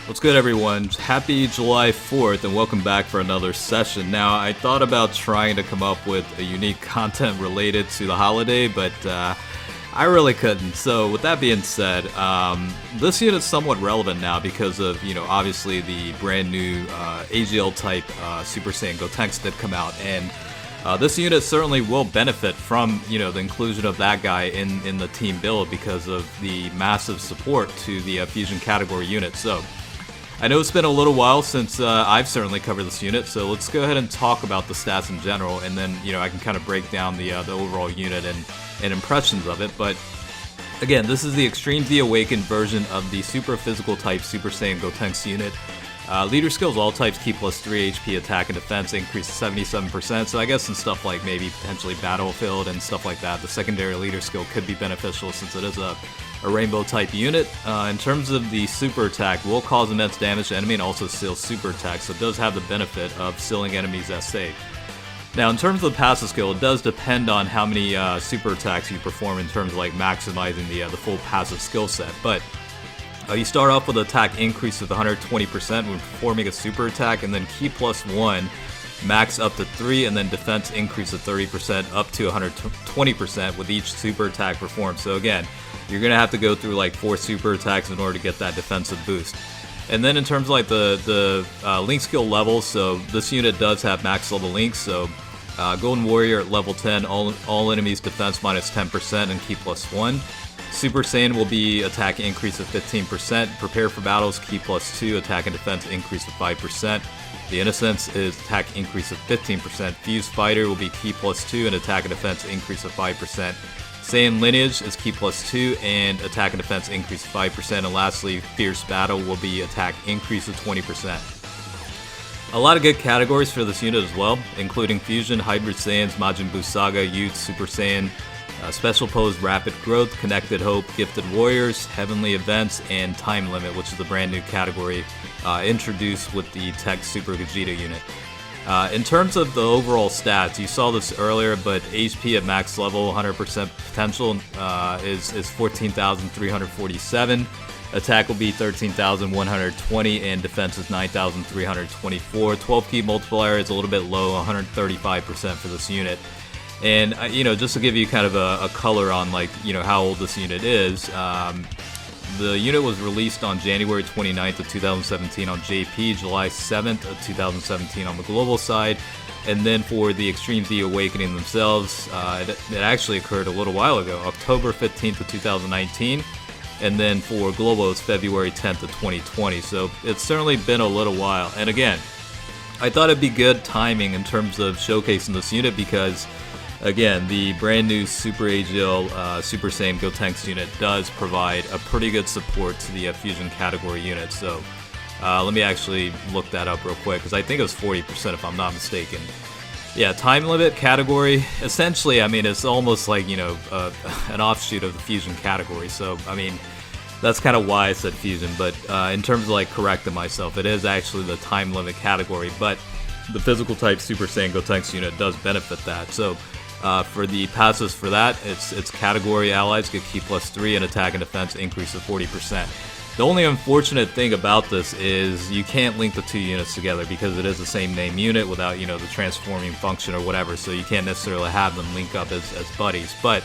What's good, everyone? Happy July 4th and welcome back for another session. Now, I thought about trying to come up with a unique content related to the holiday, but I really couldn't. So with that being said, this unit's somewhat relevant now because of, obviously the brand new AGL type Super Saiyan Gotenks that come out, and this unit certainly will benefit from, the inclusion of that guy in the team build because of the massive support to the fusion category unit. So I know it's been a little while since I've certainly covered this unit, so let's go ahead and talk about the stats in general, and then I can kind of break down the overall unit and impressions of it. But again, this is the Extreme Z Awakened version of the Super Physical type Super Saiyan Gotenks unit. Leader skills, all types key plus 3 HP attack and defense, increase to 77%, so I guess in stuff like maybe potentially Battlefield and stuff like that, the secondary leader skill could be beneficial since it is a rainbow type unit. In terms of the super attack, will cause immense damage to enemy and also seal super attack, so it does have the benefit of sealing enemies as safe. Now, in terms of the passive skill, it does depend on how many super attacks you perform in terms of like maximizing the full passive skill set, but you start off with an attack increase of 120% when performing a super attack, and then key plus 1, max up to 3, and then defense increase of 30% up to 120% with each super attack performed. So again, you're going to have to go through like 4 super attacks in order to get that defensive boost. And then in terms of like the link skill levels, so this unit does have max level links. So Golden Warrior at level 10, all enemies defense minus 10% and key plus 1. Super Saiyan will be attack increase of 15%. Prepare for battles, key plus 2, attack and defense increase of 5%. The Innocence is attack increase of 15%. Fused Fighter will be key plus 2 and attack and defense increase of 5%. Saiyan Lineage is key plus 2 and attack and defense increase of 5%. And lastly, Fierce Battle will be attack increase of 20%. A lot of good categories for this unit as well, including Fusion, Hybrid Saiyans, Majin Buu Saga, Youth, Super Saiyan, Special Pose, Rapid Growth, Connected Hope, Gifted Warriors, Heavenly Events, and Time Limit, which is the brand new category introduced with the Tech Super Vegeta unit. In terms of the overall stats, you saw this earlier, but HP at max level, 100% potential, is 14,347. Attack will be 13,120, and defense is 9,324. 12 key multiplier is a little bit low, 135% for this unit. And just to give you kind of a color on like how old this unit is, the unit was released on January 29th of 2017 on JP, July 7th of 2017 on the global side, and then for the Extreme Z Awakening themselves, it actually occurred a little while ago, October 15th of 2019, and then for global it's February 10th of 2020. So it's certainly been a little while. And again, I thought it'd be good timing in terms of showcasing this unit because, again, the brand new Super AGL Super Saiyan Gotenks unit does provide a pretty good support to the fusion category unit. So let me actually look that up real quick because I think it was 40% if I'm not mistaken. Yeah, time limit category, essentially, I mean, it's almost like, an offshoot of the fusion category. So, I mean, that's kind of why I said fusion. But in terms of like correcting myself, it is actually the time limit category. But the physical type Super Saiyan Gotenks unit does benefit that. So for the passives for that, it's category allies get key plus 3 and attack and defense increase of 40%. The only unfortunate thing about this is you can't link the two units together because it is the same name unit without, the transforming function or whatever, so you can't necessarily have them link up as buddies. But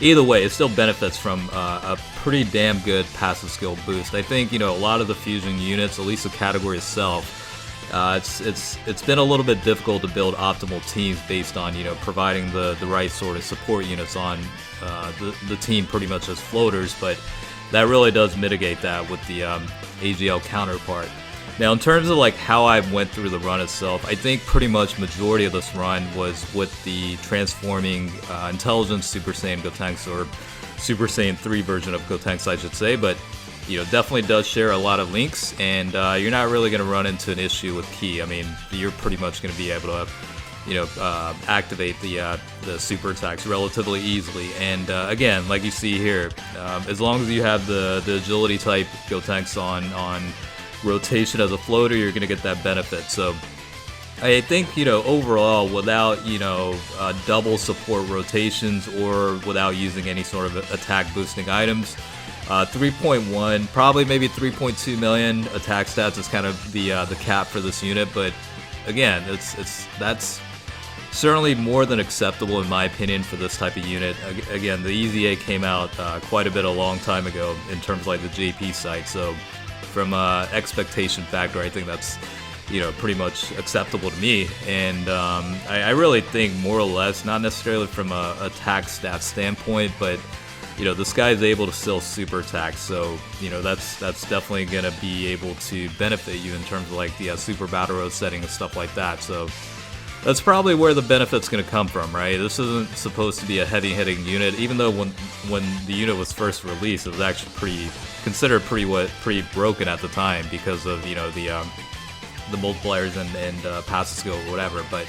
either way, it still benefits from a pretty damn good passive skill boost. I think, a lot of the fusion units, at least the category itself, it's been a little bit difficult to build optimal teams based on providing the right sort of support units on the team pretty much as floaters, but that really does mitigate that with the AGL counterpart. Now, in terms of like how I went through the run itself, I think pretty much majority of this run was with the transforming intelligence Super Saiyan Gotenks, or Super Saiyan 3 version of Gotenks, I should say, but definitely does share a lot of links, and you're not really going to run into an issue with key. I mean, you're pretty much going to be able to activate the super attacks relatively easily. And again, like you see here, as long as you have the agility type Gotenks on rotation as a floater, you're going to get that benefit. So I think, overall, without, double support rotations or without using any sort of attack boosting items, 3.1, probably maybe 3.2 million attack stats is kind of the cap for this unit, but again, that's certainly more than acceptable in my opinion for this type of unit. Again, the EZA came out quite a bit a long time ago in terms of like the JP site, so from expectation factor, I think that's pretty much acceptable to me. And I really think more or less, not necessarily from a attack stat standpoint, but this guy is able to still super attack, so that's definitely gonna be able to benefit you in terms of like the super battle road setting and stuff like that. So that's probably where the benefit's gonna come from, right? This isn't supposed to be a heavy hitting unit, even though when the unit was first released, it was actually considered pretty broken at the time because of the multipliers and passive skill or whatever. But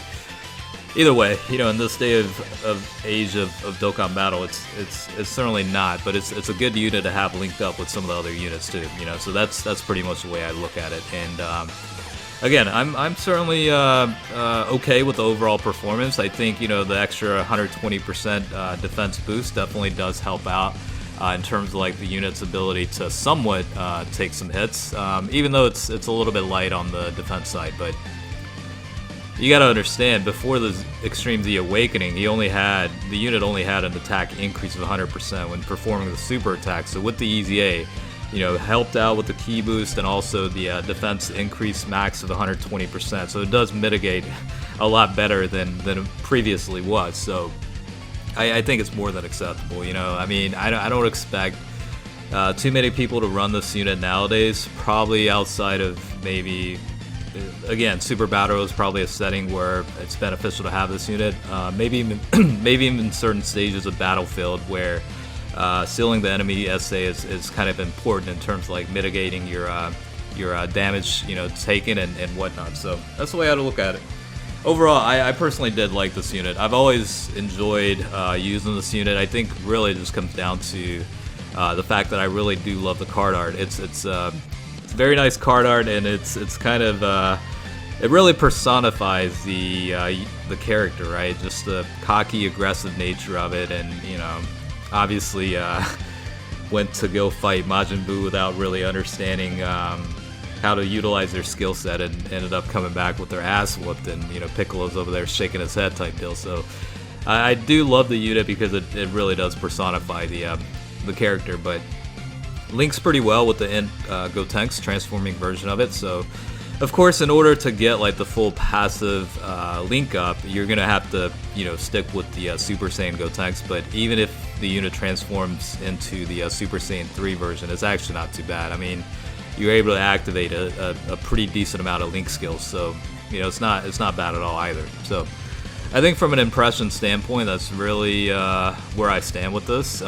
either way, in this day of age of Dokkan battle, it's certainly not, but it's a good unit to have linked up with some of the other units too. So that's pretty much the way I look at it. And again, I'm certainly okay with the overall performance. I think the extra 120% defense boost definitely does help out in terms of like the unit's ability to somewhat take some hits, even though it's a little bit light on the defense side. But you gotta understand, before the Extreme Z Awakening, the unit only had an attack increase of 100% when performing the super attack. So with the EZA, helped out with the key boost and also the defense increase max of 120%. So it does mitigate a lot better than it previously was. So I think it's more than acceptable. I mean, I don't expect too many people to run this unit nowadays. Probably outside of maybe, again, Super Battle is probably a setting where it's beneficial to have this unit. Maybe even in certain stages of Battlefield where sealing the enemy SA is kind of important in terms of like mitigating your damage taken and whatnot. So that's the way I look at it. Overall, I personally did like this unit. I've always enjoyed using this unit. I think really it just comes down to the fact that I really do love the card art. It's very nice card art, and it's kind of it really personifies the character, right? Just the cocky, aggressive nature of it, and obviously went to go fight Majin Buu without really understanding how to utilize their skill set, and ended up coming back with their ass whooped, and Piccolo's over there shaking his head type deal. So I do love the unit because it really does personify the character. But links pretty well with the Gotenks transforming version of it. So of course, in order to get like the full passive link up, you're gonna have to stick with the Super Saiyan Gotenks. But even if the unit transforms into the Super Saiyan 3 version, it's actually not too bad. I mean, you're able to activate a pretty decent amount of link skills, so it's not bad at all either. So I think from an impression standpoint, that's really where I stand with this.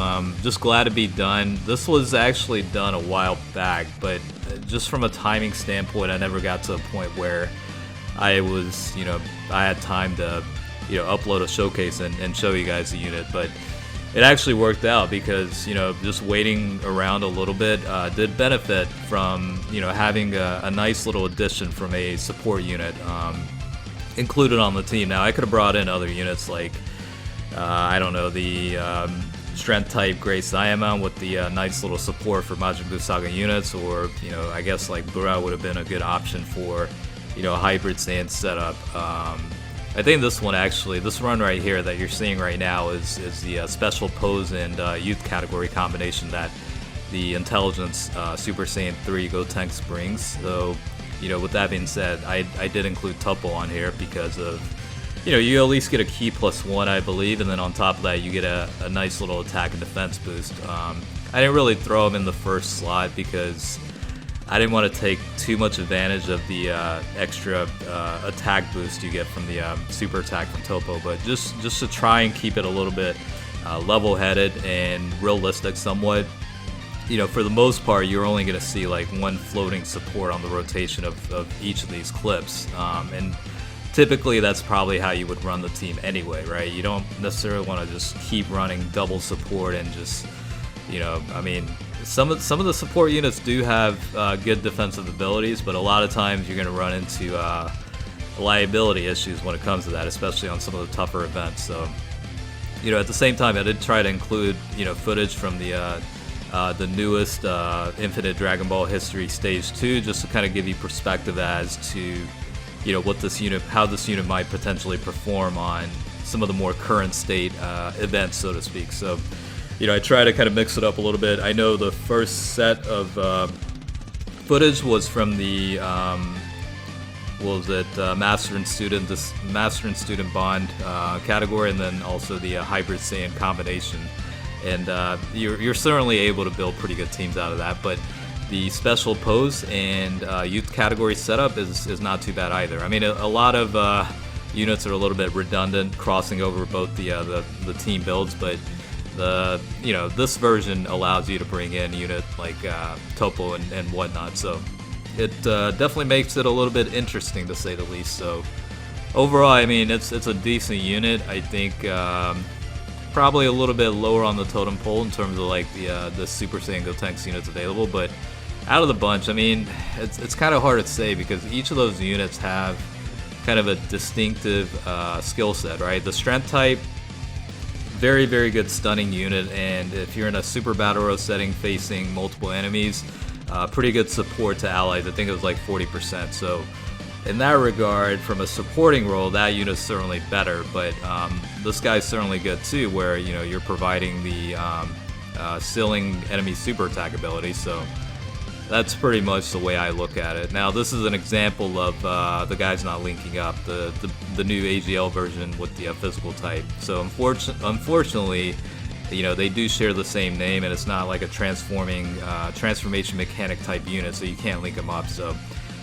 Just glad to be done. This was actually done a while back, but just from a timing standpoint, I never got to a point where I was I had time to upload a showcase and show you guys the unit. But it actually worked out because just waiting around a little bit did benefit from having a nice little addition from a support unit included on the team. Now I could have brought in other units like I don't know, the strength type Great Saiyaman with the nice little support for Majin Buu Saga units, or I guess like Burao would have been a good option for a hybrid Saiyan setup. I think this one actually, this run right here that you're seeing right now is the special pose and youth category combination that the Intelligence Super Saiyan 3 Gotenks brings. So, with that being said, I did include Tuppo on here because of, you at least get a key +1, I believe, and then on top of that, you get a nice little attack and defense boost. I didn't really throw him in the first slot because I didn't want to take too much advantage of the extra attack boost you get from the super attack from Tuppo, but just to try and keep it a little bit level-headed and realistic somewhat. For the most part, you're only going to see like one floating support on the rotation of each of these clips, and typically that's probably how you would run the team anyway, right? You don't necessarily want to just keep running double support and just, I mean, some of the support units do have good defensive abilities, but a lot of times you're going to run into liability issues when it comes to that, especially on some of the tougher events. So, at the same time, I did try to include, footage from the the newest Infinite Dragon Ball History Stage 2, just to kind of give you perspective as to, what this unit, how this unit might potentially perform on some of the more current state events, so to speak. So, I try to kind of mix it up a little bit. I know the first set of footage was from the Master and Student Bond category, and then also the Hybrid Saiyan combination. And you're certainly able to build pretty good teams out of that, but the special pose and youth category setup is not too bad either. I mean, a lot of units are a little bit redundant, crossing over both the team builds, but this version allows you to bring in a unit like Topo and whatnot, so it definitely makes it a little bit interesting, to say the least. So overall, I mean, it's a decent unit. I think probably a little bit lower on the totem pole in terms of like the Super Saiyan Gotenks units available, but out of the bunch, I mean, it's kind of hard to say because each of those units have kind of a distinctive skill set, right? The strength type, very, very good stunning unit, and if you're in a super battle row setting facing multiple enemies, pretty good support to allies. I think it was like 40%. So in that regard, from a supporting role, that unit's certainly better, but this guy's certainly good too, where you're providing the sealing enemy super attack ability. So that's pretty much the way I look at it. Now, this is an example of the guys not linking up, the new AGL version with the physical type. So unfortunately, they do share the same name, and it's not like a transformation mechanic type unit, so you can't link them up. So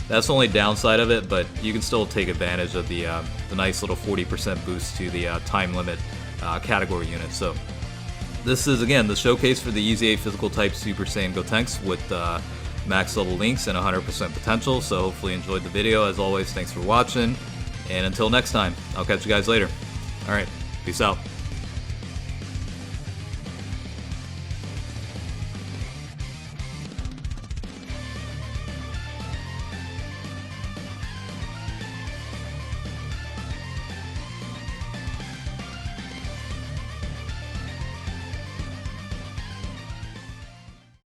that's the only downside of it, but you can still take advantage of the nice little 40% boost to the time limit category unit. So this is, again, the showcase for the EZA physical type Super Saiyan Gotenks with max level links and 100% potential. So hopefully you enjoyed the video. As always, thanks for watching, and until next time, I'll catch you guys later. Alright, peace out.